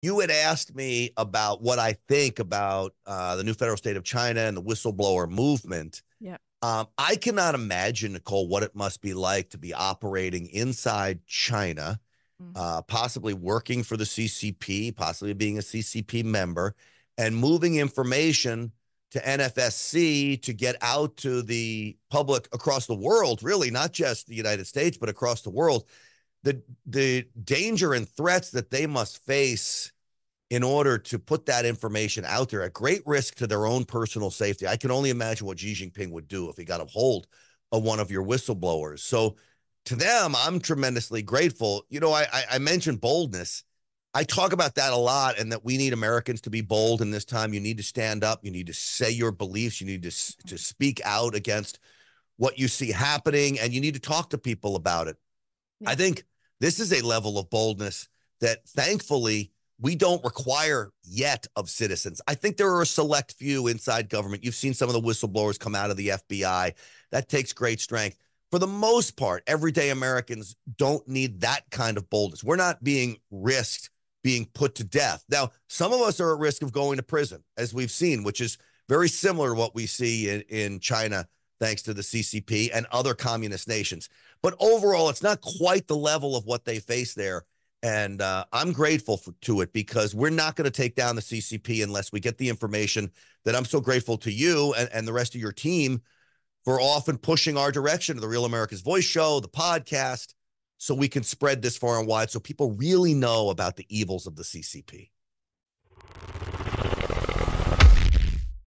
You had asked me about what I think about the new federal state of China and the whistleblower movement. Yeah. I cannot imagine, Nicole, what it must be like to be operating inside China, possibly working for the CCP, possibly being a CCP member, and moving information to NFSC to get out to the public across the world, really, not just the United States, but across the world. The danger and threats that they must face in order to put that information out there at great risk to their own personal safety. I can only imagine what Xi Jinping would do if he got a hold of one of your whistleblowers. So to them, I'm tremendously grateful. You know, I mentioned boldness. I talk about that a lot, and that we need Americans to be bold in this time. You need to stand up. You need to say your beliefs. You need to speak out against what you see happening, and you need to talk to people about it. Yeah. I think this is a level of boldness that thankfully we don't require yet of citizens. I think there are a select few inside government. You've seen some of the whistleblowers come out of the FBI. That takes great strength. For the most part, everyday Americans don't need that kind of boldness. We're not being risked being put to death. Now, some of us are at risk of going to prison, as we've seen, which is very similar to what we see in China, thanks to the CCP and other communist nations. But overall, it's not quite the level of what they face there. And I'm grateful to it, because we're not going to take down the CCP unless we get the information that I'm so grateful to you and the rest of your team for often pushing our direction to the Real America's Voice show, the podcast, so we can spread this far and wide so people really know about the evils of the CCP.